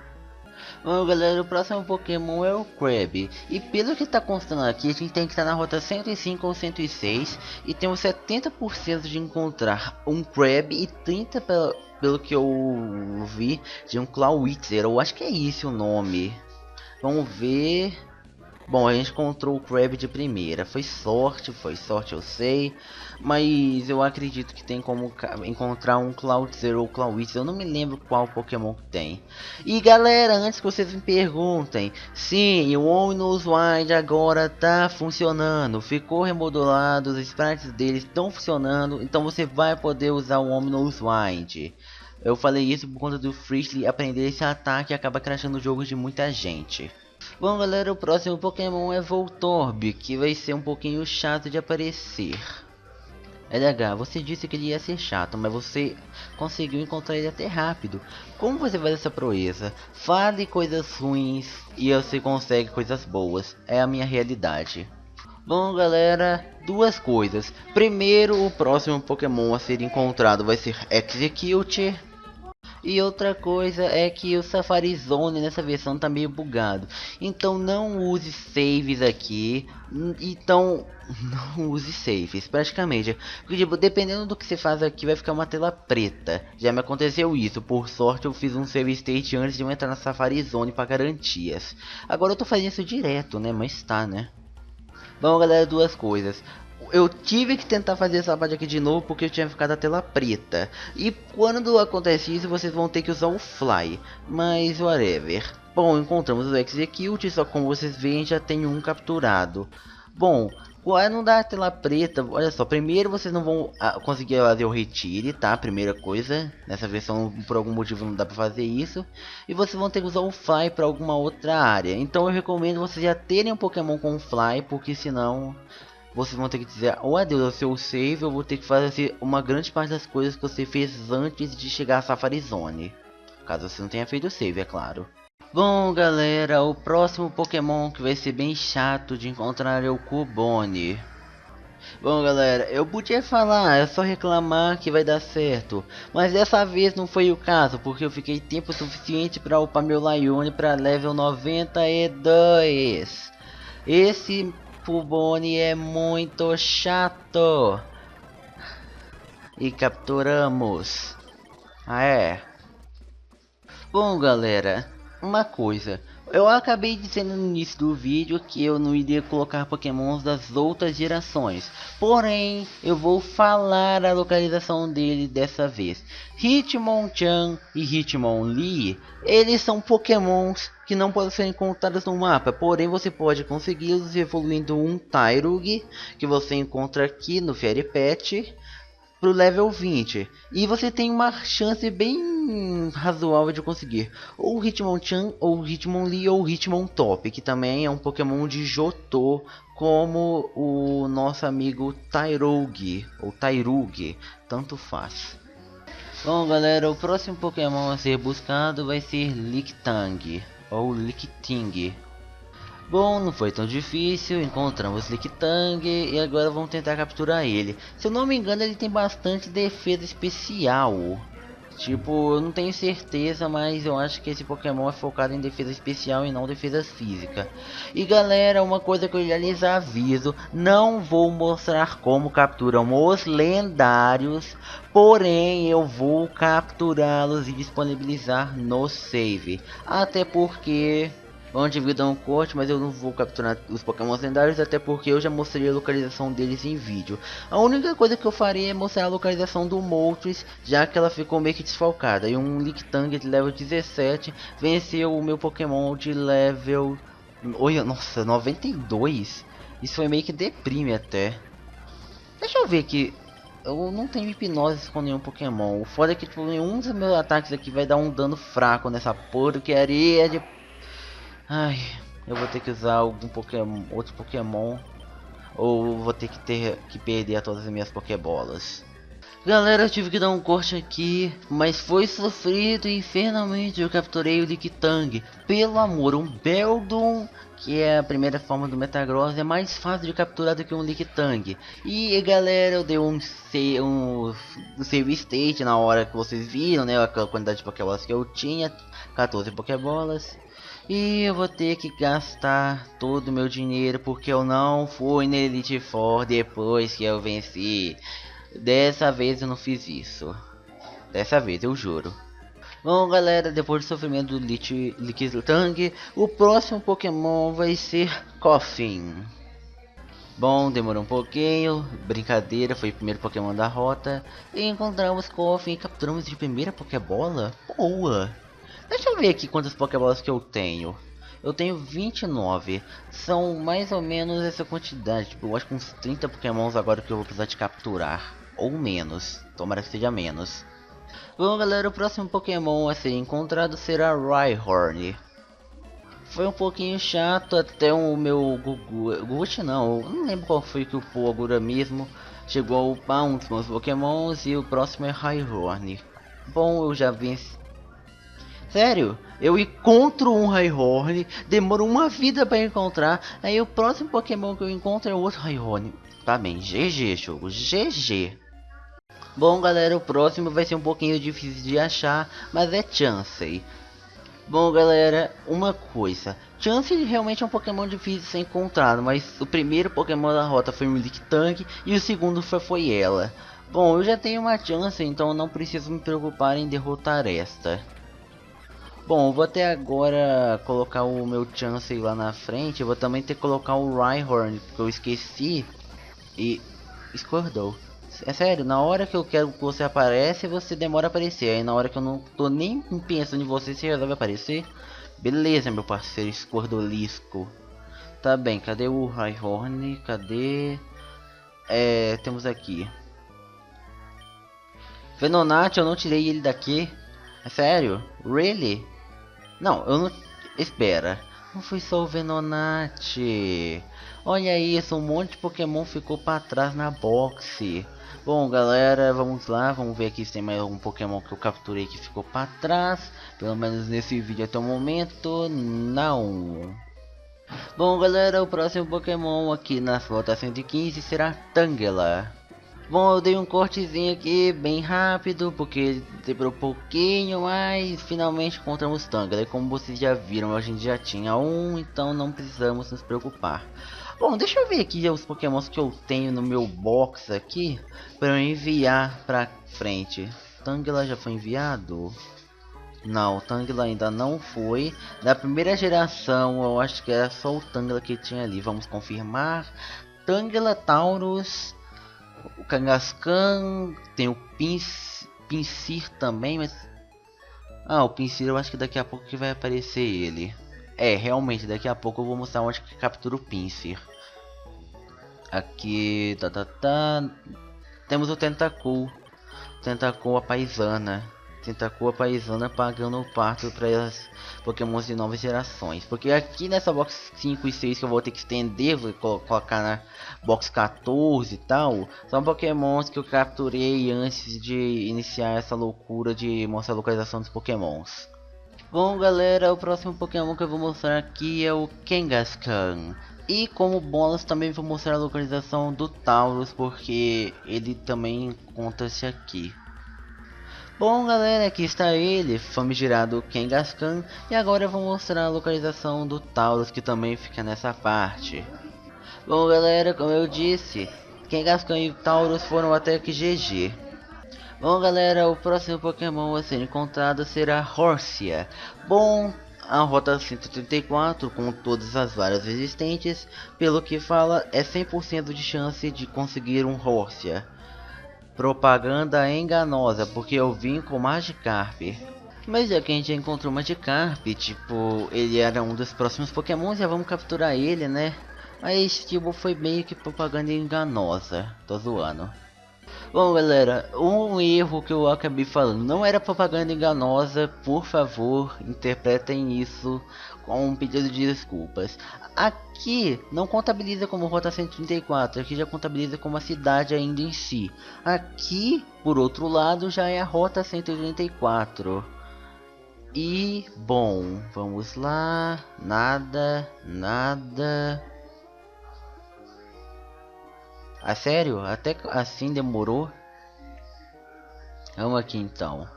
Bom galera, o próximo Pokémon é o Krabby. E pelo que tá constando aqui, a gente tem que estar na rota 105 ou 106. E temos 70% de encontrar um Krabby e 30% pelo que eu vi de um Clawitzer. Eu acho que é isso o nome. Vamos ver. Bom, a gente encontrou o Krabby de primeira. Foi sorte eu sei. Mas eu acredito que tem como encontrar um Cloudzer ou Clawitzer. Eu não me lembro qual Pokémon que tem. E galera, antes que vocês me perguntem. Sim, o Omnus Wind agora tá funcionando. Ficou remodelado, os sprites deles estão funcionando. Então você vai poder usar o Omnus Wind. Eu falei isso por conta do Frizzly aprender esse ataque e acaba crashando jogos de muita gente. Bom galera, o próximo Pokémon é Voltorb, que vai ser um pouquinho chato de aparecer. LH, você disse que ele ia ser chato, mas você conseguiu encontrar ele até rápido. Como você faz essa proeza? Fale coisas ruins e você consegue coisas boas. É a minha realidade. Bom galera, duas coisas. Primeiro, o próximo Pokémon a ser encontrado vai ser Execute. E outra coisa é que o Safari Zone nessa versão tá meio bugado. Então não use saves aqui. Então não use saves, praticamente. Porque tipo, dependendo do que você faz aqui vai ficar uma tela preta. Já me aconteceu isso, por sorte eu fiz um save state antes de eu entrar na Safari Zone para garantias. Agora eu tô fazendo isso direto, né, mas tá, né. Bom galera, duas coisas. Eu tive que tentar fazer essa parte aqui de novo porque eu tinha ficado a tela preta. E quando acontece isso, vocês vão ter que usar o Fly. Mas whatever. Bom, encontramos o Execute, só como vocês veem já tem um capturado. Bom, quando não dá a tela preta, olha só, primeiro vocês não vão conseguir fazer o retire, tá? Primeira coisa, nessa versão por algum motivo não dá pra fazer isso. E vocês vão ter que usar o Fly pra alguma outra área. Então eu recomendo vocês já terem um Pokémon com Fly, porque senão vocês vão ter que dizer ou adeus ao seu save, ou vou ter que fazer uma grande parte das coisas que você fez antes de chegar a Safari Zone. Caso você não tenha feito o save, é claro. Bom galera, o próximo Pokémon que vai ser bem chato de encontrar é o Cubone. Bom galera, eu podia falar, é só reclamar que vai dar certo. Mas dessa vez não foi o caso, porque eu fiquei tempo suficiente para upar meu Laione para level 92. Esse Cubone é muito chato. E capturamos. Ah é. Bom galera, uma coisa. Eu acabei dizendo no início do vídeo que eu não iria colocar pokémons das outras gerações. Porém, eu vou falar a localização dele dessa vez. Hitmonchan e Hitmonlee, eles são pokémons que não podem ser encontrados no mapa. Porém, você pode consegui-los evoluindo um Tyrug, que você encontra aqui no Fairy Pet, pro level 20. E você tem uma chance bem razoável de conseguir ou Hitmonchan, ou Hitmonlee, ou Hitmontop, que também é um Pokémon de Johto, como o nosso amigo Tyrogue, ou Tyrugue, tanto faz. Bom galera, o próximo Pokémon a ser buscado vai ser Lictang, ou Licting. Bom, não foi tão difícil, encontramos Lictang e agora vamos tentar capturar ele. Se eu não me engano, ele tem bastante defesa especial. Tipo, eu não tenho certeza, mas eu acho que esse Pokémon é focado em defesa especial e não defesa física. E galera, uma coisa que eu já lhes aviso, não vou mostrar como capturam os lendários, porém eu vou capturá-los e disponibilizar no save. Até porque... vão dividir um corte, mas eu não vou capturar os Pokémon lendários, até porque eu já mostrei a localização deles em vídeo. A única coisa que eu faria é mostrar a localização do Moltres, já que ela ficou meio que desfalcada. E um Lictang de level 17 venceu o meu Pokémon de level... olha, nossa, 92? Isso foi meio que deprime até. Deixa eu ver aqui. Eu não tenho hipnose com nenhum Pokémon. O foda é que tipo, nenhum dos meus ataques aqui vai dar um dano fraco nessa porcaria de... ai, eu vou ter que usar algum Pokémon, outro Pokémon, ou vou ter que perder todas as minhas Pokébolas. Galera, eu tive que dar um corte aqui, mas foi sofrido e finalmente eu capturei o Lictang. Pelo amor, um Beldum, que é a primeira forma do Metagross, é mais fácil de capturar do que um Lictang. E galera, eu dei um save state na hora que vocês viram, né, aquela quantidade de Pokébolas que eu tinha, 14 Pokébolas. E eu vou ter que gastar todo o meu dinheiro porque eu não fui na Elite Four depois que eu venci. Dessa vez eu não fiz isso. Dessa vez, eu juro. Bom galera, depois do sofrimento do Lictang, o próximo Pokémon vai ser Koffing. Bom, demorou um pouquinho, brincadeira, foi o primeiro Pokémon da rota. E encontramos Koffing e capturamos de primeira Pokébola? Boa! Deixa eu ver aqui quantas Pokébolas que eu tenho. Eu tenho 29. São mais ou menos essa quantidade. Tipo, eu acho que uns 30 Pokémons agora que eu vou precisar de capturar. Ou menos. Tomara que seja menos. Bom galera, o próximo Pokémon a ser encontrado será Rhyhorn. Foi um pouquinho chato até o meu Guguchi não. Eu não lembro qual foi que o Agura mesmo chegou a upar um dos meus Pokémons. E o próximo é Rhyhorn. Bom, eu já venci. Sério, eu encontro um Rhyhorn, demoro uma vida para encontrar, aí o próximo Pokémon que eu encontro é outro Rhyhorn. Tá bem, GG jogo, GG. Bom galera, o próximo vai ser um pouquinho difícil de achar, mas é Chansey. Bom galera, uma coisa, Chansey realmente é um Pokémon difícil de ser encontrado, mas o primeiro Pokémon da rota foi um Lictang e o segundo foi ela. Bom, eu já tenho uma Chansey, então não preciso me preocupar em derrotar esta. Bom, eu vou até agora colocar o meu Chansey lá na frente. Eu vou também ter que colocar o Rhyhorn, que eu esqueci. E... Squirtle. É sério, na hora que eu quero que você aparece, você demora a aparecer. Aí na hora que eu não tô nem pensando em você, você resolve aparecer. Beleza, meu parceiro Squirtleisco. Tá bem, cadê o Rhyhorn? Cadê? Temos aqui. Venonat, eu não tirei ele daqui. É sério? Really? Não, eu não... espera. Não foi só o Venonat. Olha isso, um monte de Pokémon ficou para trás na boxe. Bom, galera, vamos lá. Vamos ver aqui se tem mais algum Pokémon que eu capturei que ficou para trás. Pelo menos nesse vídeo até o momento, não. Bom, galera, o próximo Pokémon aqui na Rota 115 será Tangela. Bom, eu dei um cortezinho aqui bem rápido, porque demorou um pouquinho, mas finalmente encontramos Tangela. E como vocês já viram, a gente já tinha um, então não precisamos nos preocupar. Bom, deixa eu ver aqui os Pokémons que eu tenho no meu box aqui, para eu enviar pra frente. Tangela já foi enviado? Não, o Tangela ainda não foi. Da primeira geração, eu acho que era só o Tangela que tinha ali. Vamos confirmar. Tangela, Taurus... o Kangaskhan, tem o Pinsir também, mas... ah, o Pinsir eu acho que daqui a pouco que vai aparecer ele. Realmente, daqui a pouco eu vou mostrar onde que captura o Pinsir. Aqui, Temos o Tentacool. Tentacool a paisana. Tentacool a paisana pagando o parto para as pokémons de novas gerações. Porque aqui nessa box 5 e 6 que eu vou ter que estender, vou colocar na box 14 e tal, são pokémons que eu capturei antes de iniciar essa loucura de mostrar a localização dos pokémons. Bom galera, o próximo pokémon que eu vou mostrar aqui é o Kangaskhan. E como bônus também vou mostrar a localização do Tauros, porque ele também encontra-se aqui. Bom galera, aqui está ele, famigerado Kangaskhan, e agora eu vou mostrar a localização do Tauros, que também fica nessa parte. Bom galera, como eu disse, Kangaskhan e Tauros foram até que GG. Bom galera, o próximo Pokémon a ser encontrado será Horsia. Bom, a rota 134 com todas as varas existentes, pelo que fala, é 100% de chance de conseguir um Horsia. Propaganda enganosa, porque eu vim com Magikarp. Mas já que a gente já encontrou Magikarp, tipo, ele era um dos próximos Pokémon, já vamos capturar ele, né? Mas tipo, foi meio que propaganda enganosa, tô zoando. Bom galera, um erro que eu acabei falando, não era propaganda enganosa, por favor, interpretem isso com um pedido de desculpas. Aqui não contabiliza como rota 134, aqui já contabiliza como a cidade ainda em si. Aqui, por outro lado, já é a rota 134. E, bom, vamos lá, nada. Ah, sério? Até assim demorou? Vamos aqui então.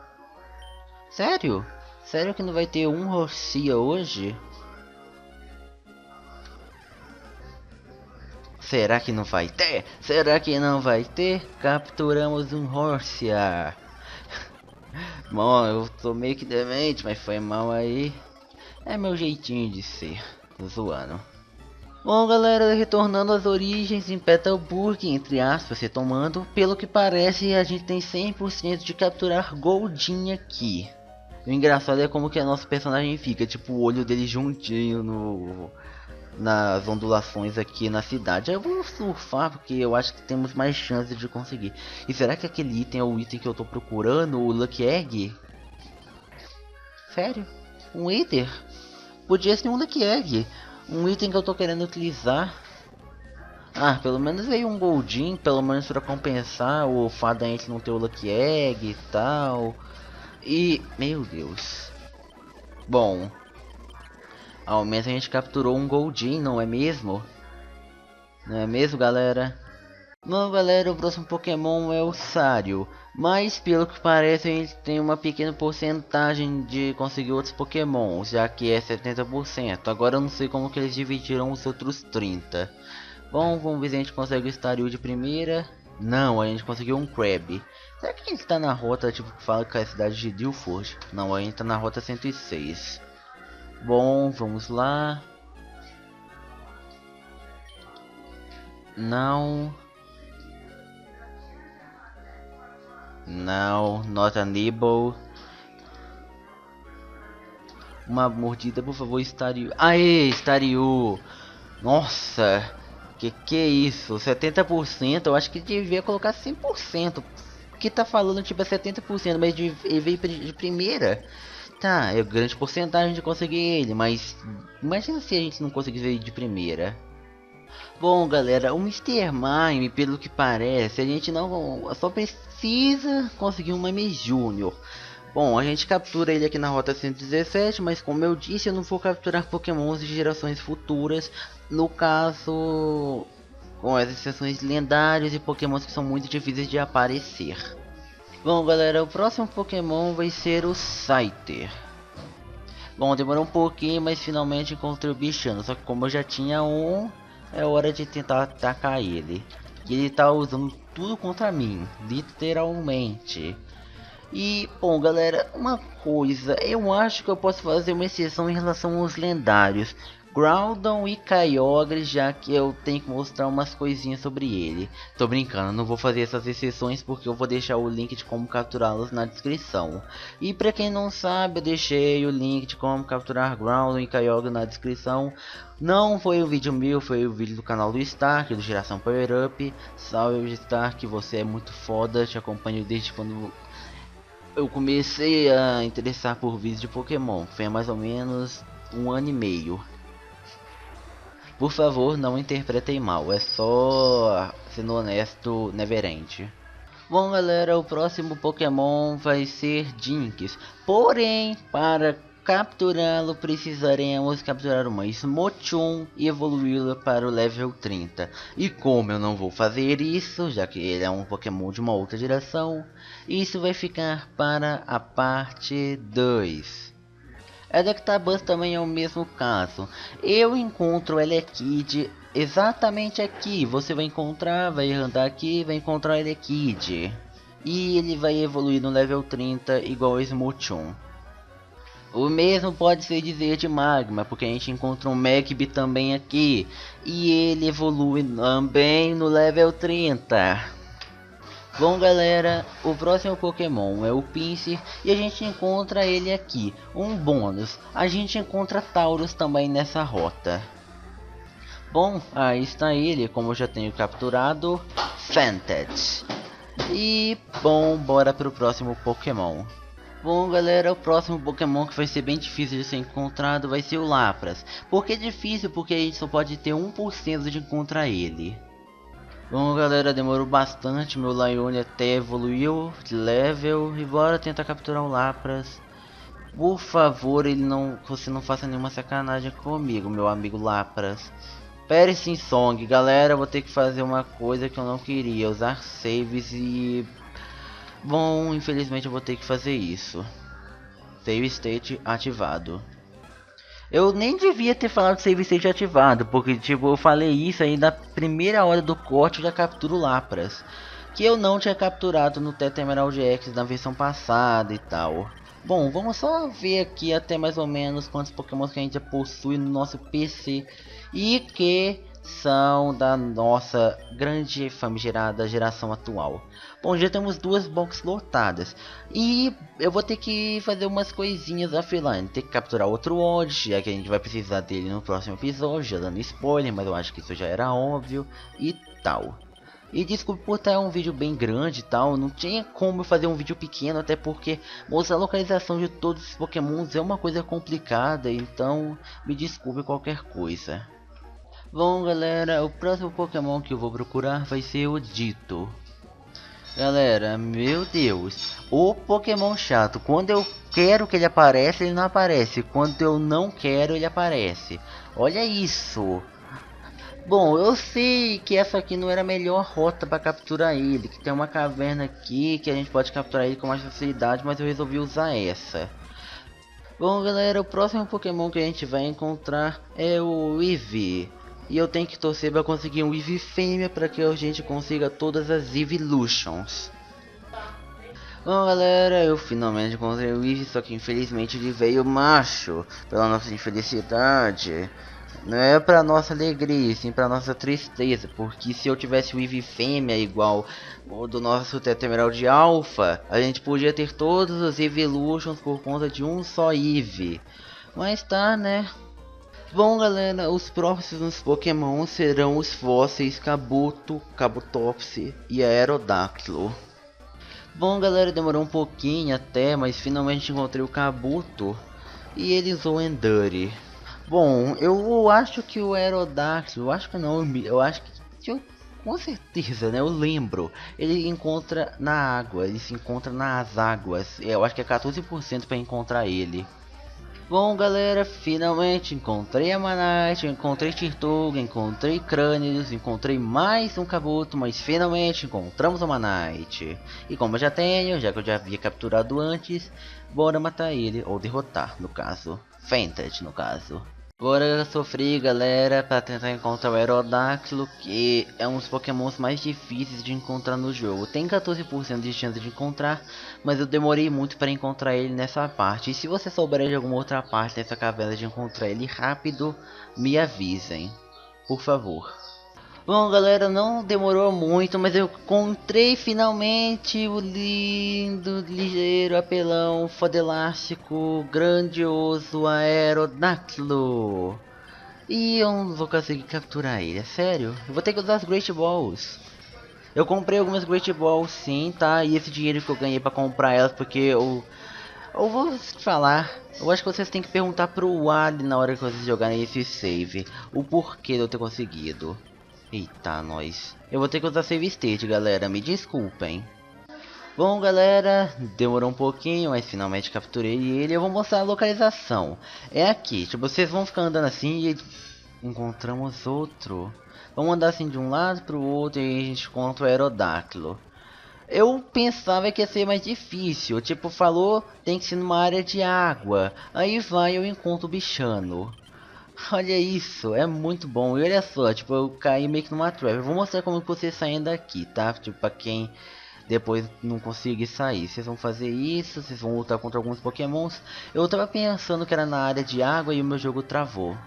Sério? Sério que não vai ter um Horsia hoje? Será que não vai ter? Será que não vai ter? Capturamos um Horsia. Bom, eu tô meio que demente, mas foi mal aí. É meu jeitinho de ser. Tô zoando. Bom galera, retornando às origens em Petalburg, entre aspas, retomando, pelo que parece a gente tem 100% de capturar Goldeen aqui. O engraçado é como que a nosso personagem fica, tipo o olho dele juntinho nas ondulações aqui na cidade. Eu vou surfar porque eu acho que temos mais chances de conseguir. E será que aquele item é o item que eu tô procurando, o Lucky Egg? Sério? Um Ether? Podia ser um Lucky Egg. Um item que eu tô querendo utilizar. Ah, pelo menos veio um Goldeen, pelo menos para compensar o fato da gente não ter o Lucky Egg e tal. E, meu Deus. Bom, ao menos a gente capturou um Goldeen, não é mesmo? Não é mesmo, galera? Bom, galera, o próximo Pokémon é o Sario. Mas, pelo que parece, a gente tem uma pequena porcentagem de conseguir outros Pokémons, já que é 70%. Agora eu não sei como que eles dividiram os outros 30%. Bom, vamos ver se a gente consegue o Staryu de primeira. Não, a gente conseguiu um Crab. Será que a gente tá na rota, tipo, que fala que é a cidade de Dilford? Não, a gente tá na rota 106. Bom, vamos lá. Não, not unable. Uma mordida, por favor, Staryu. Aê, Staryu. Nossa, que é isso? 70%, eu acho que devia colocar 100%. Que tá falando tipo é 70%, mas ele veio de primeira. Tá, é grande porcentagem de conseguir ele, mas imagina se a gente não conseguisse ele de primeira. Bom galera, o Mr. Mime, pelo que parece, a gente não só precisa conseguir um Mime Júnior. Bom, a gente captura ele aqui na rota 117, mas como eu disse, eu não vou capturar pokémons de gerações futuras. No caso, com as exceções lendários e pokémons que são muito difíceis de aparecer. Bom galera, o próximo pokémon vai ser o Scyther. Bom, demorou um pouquinho, mas finalmente encontrei o bichano. Só que como eu já tinha um, é hora de tentar atacar ele. E ele tá usando tudo contra mim, literalmente. E, bom galera, uma coisa, eu acho que eu posso fazer uma exceção em relação aos lendários. Groudon e Kyogre, já que eu tenho que mostrar umas coisinhas sobre ele. Tô brincando, não vou fazer essas exceções porque eu vou deixar o link de como capturá-los na descrição. E pra quem não sabe, eu deixei o link de como capturar Groudon e Kyogre na descrição. Não foi um vídeo meu, foi o vídeo do canal do Stark, do Geração Power Up. Salve Stark, você é muito foda, te acompanho desde quando eu comecei a interessar por vídeos de Pokémon. Foi há mais ou menos 1 ano e meio. Por favor, não interpretem mal, é só sendo honesto, Neverend. Bom galera, o próximo Pokémon vai ser Jynx. Porém, para capturá-lo precisaremos capturar uma Smochum e evoluí-la para o level 30. E como eu não vou fazer isso, já que ele é um Pokémon de uma outra geração, isso vai ficar para a parte 2. Electabuzz também é o mesmo caso. Eu encontro o Elekid exatamente aqui. Você vai encontrar, vai andar aqui, vai encontrar o Elekid. E ele vai evoluir no level 30 igual o Smochum. O mesmo pode se dizer de Magma, porque a gente encontra um Magby também aqui. E ele evolui também no level 30. Bom galera, o próximo Pokémon é o Pinsir e a gente encontra ele aqui. Um bônus, a gente encontra Tauros também nessa rota. Bom, aí está ele, como eu já tenho capturado, Fantet. E bom, bora para o próximo Pokémon. Bom galera, o próximo Pokémon que vai ser bem difícil de ser encontrado vai ser o Lapras. Por que difícil? Porque a gente só pode ter 1% de encontrar ele. Bom galera, demorou bastante, meu Laione até evoluiu de level e bora tentar capturar o Lapras. Por favor, você não faça nenhuma sacanagem comigo, meu amigo Lapras. Perecin Song, galera, vou ter que fazer uma coisa que eu não queria, usar saves e... Bom, infelizmente eu vou ter que fazer isso. Save state ativado. Eu nem devia ter falado save state ativado, porque tipo, eu falei isso aí na primeira hora do corte da captura Lapras, que eu não tinha capturado no Teta Emerald X na versão passada e tal. Bom, vamos só ver aqui até mais ou menos quantos Pokémon que a gente já possui no nosso PC e que são da nossa grande famigerada geração atual. Bom, já temos 2 boxes lotadas e eu vou ter que fazer umas coisinhas offline. Ter que capturar outro Odd, já que a gente vai precisar dele no próximo episódio, já dando spoiler, mas eu acho que isso já era óbvio e tal. E desculpe por estar um vídeo bem grande e tal, não tinha como eu fazer um vídeo pequeno, até porque mostrar a localização de todos os Pokémons é uma coisa complicada, então me desculpe qualquer coisa. Bom galera, o próximo Pokémon que eu vou procurar vai ser o Ditto. Galera, meu Deus, o Pokémon chato, quando eu quero que ele apareça, ele não aparece, quando eu não quero, ele aparece. Olha isso. Bom, eu sei que essa aqui não era a melhor rota para capturar ele, que tem uma caverna aqui que a gente pode capturar ele com mais facilidade, mas eu resolvi usar essa. Bom galera, o próximo Pokémon que a gente vai encontrar é o Eevee. E eu tenho que torcer para conseguir um Eevee fêmea para que a gente consiga todas as Eeveelutions. Bom galera, eu finalmente encontrei o Eevee, só que infelizmente ele veio macho, pela nossa infelicidade. Não é pra nossa alegria, sim pra nossa tristeza, porque se eu tivesse o Eevee fêmea igual o do nosso Teta Emerald Alpha, a gente podia ter todos os Eeveelutions por conta de um só Eevee. Mas tá, né? Bom galera, os próximos Pokémon serão os fósseis Kabuto, Kabutops e Aerodactylo. Bom galera, demorou um pouquinho até, mas finalmente encontrei o Kabuto e ele usou o Endure. Bom, eu acho que o Aerodactyl, eu acho que não, eu acho que eu, com certeza, né, eu lembro. Ele encontra na água, ele se encontra nas águas, eu acho que é 14% para encontrar ele. Bom galera, finalmente encontrei a Manite, encontrei Tirtouga, encontrei Crânios, encontrei mais um Kabuto, mas finalmente encontramos a Manite. E como eu já tenho, já que eu já havia capturado antes, bora matar ele, ou derrotar no caso, Fantet no caso. Agora sofri, galera, para tentar encontrar o Aerodáctilo, que é um dos pokémons mais difíceis de encontrar no jogo. Tem 14% de chance de encontrar, mas eu demorei muito para encontrar ele nessa parte. E se você souber de alguma outra parte dessa caverna de encontrar ele rápido, me avisem, por favor. Bom, galera, não demorou muito, mas eu encontrei finalmente o lindo, ligeiro, apelão, fodelástico, grandioso Aerodactylo. E eu não vou conseguir capturar ele, é sério? Eu vou ter que usar as Great Balls. Eu comprei algumas Great Balls sim, tá? E esse dinheiro que eu ganhei pra comprar elas, porque eu vou falar. Eu acho que vocês têm que perguntar pro Ali na hora que vocês jogarem esse save. O porquê de eu ter conseguido. Eita, nós. Eu vou ter que usar save state, galera. Me desculpem. Bom, galera, demorou um pouquinho, mas finalmente capturei ele. Eu vou mostrar a localização. É aqui. Tipo, vocês vão ficar andando assim e encontramos outro. Vamos andar assim de um lado pro outro e a gente encontra o Aerodáctilo. Eu pensava que ia ser mais difícil. Tipo, falou, tem que ser numa área de água. Aí vai, eu encontro o bichano. Olha isso, é muito bom. E olha só, tipo, eu caí meio que numa trap. Eu vou mostrar como que vocês saem daqui, tá? Tipo, pra quem depois não conseguir sair. Vocês vão fazer isso, vocês vão lutar contra alguns pokémons. Eu tava pensando que era na área de água e o meu jogo travou.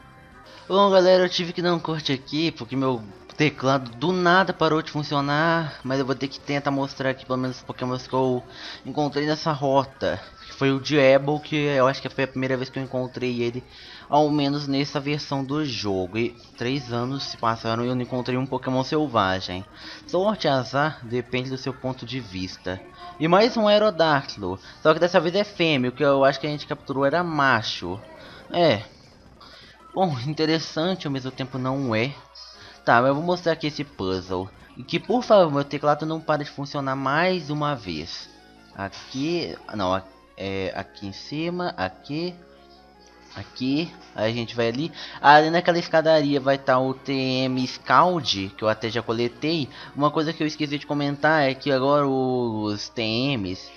Bom, galera, eu tive que dar um corte aqui porque meu teclado do nada parou de funcionar, mas eu vou ter que tentar mostrar aqui pelo menos os pokémons que eu encontrei nessa rota. Que foi o Diablo, que eu acho que foi a primeira vez que eu encontrei ele, ao menos nessa versão do jogo. E 3 anos se passaram e eu não encontrei um pokémon selvagem. Sorte e azar depende do seu ponto de vista. E mais um Aerodáctilo, só que dessa vez é fêmea, o que eu acho que a gente capturou era macho. É, bom, interessante ao mesmo tempo não é. Tá, mas eu vou mostrar aqui esse puzzle. E que, por favor, meu teclado não para de funcionar mais uma vez. Aqui, não, é aqui em cima, aqui, aqui. Aí a gente vai ali. Ali naquela escadaria vai estar o TM Scald, que eu até já coletei. Uma coisa que eu esqueci de comentar é que agora os TMs...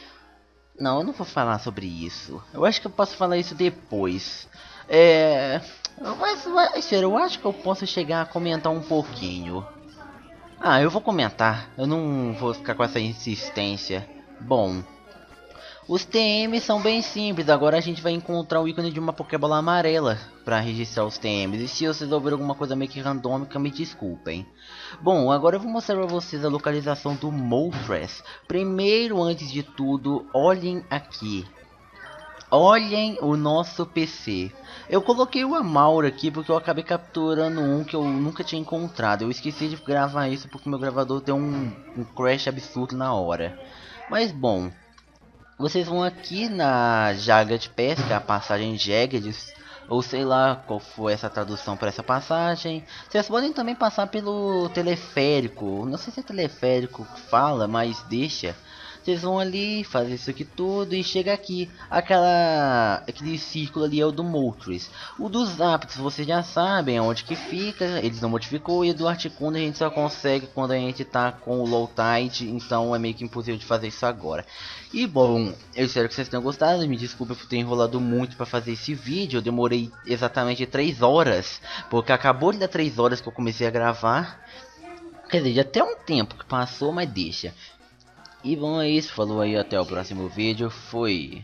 Não, eu não vou falar sobre isso. Eu acho que eu posso falar isso depois. É... Mas, sério, eu acho que eu posso chegar a comentar um pouquinho. Ah, eu vou comentar. Eu não vou ficar com essa insistência. Bom, os TMs são bem simples. Agora a gente vai encontrar o ícone de uma Pokébola amarela para registrar os TMs. E se vocês ouvirem alguma coisa meio que randômica, me desculpem. Bom, agora eu vou mostrar para vocês a localização do Moltres. Primeiro, antes de tudo, olhem aqui. Olhem o nosso PC. Eu coloquei o Amaura aqui porque eu acabei capturando um que eu nunca tinha encontrado. Eu esqueci de gravar isso porque meu gravador deu um crash absurdo na hora. Mas bom, vocês vão aqui na Jagged Pass, que é a passagem Jagged, ou sei lá qual foi essa tradução para essa passagem. Vocês podem também passar pelo teleférico. Não sei se é teleférico que fala, mas deixa. Vocês vão ali, fazer isso aqui tudo e chega aqui. Aquele círculo ali é o do Moltres. O dos Zapdos vocês já sabem onde que fica, eles não modificou. E o do Articuno a gente só consegue quando a gente tá com o Low Tide, então é meio que impossível de fazer isso agora. E bom, eu espero que vocês tenham gostado, me desculpe por ter enrolado muito para fazer esse vídeo. Eu demorei exatamente 3 horas, porque acabou de dar 3 horas que eu comecei a gravar. Quer dizer, já até um tempo que passou, mas deixa. E bom, é isso, falou aí, até o próximo vídeo, fui!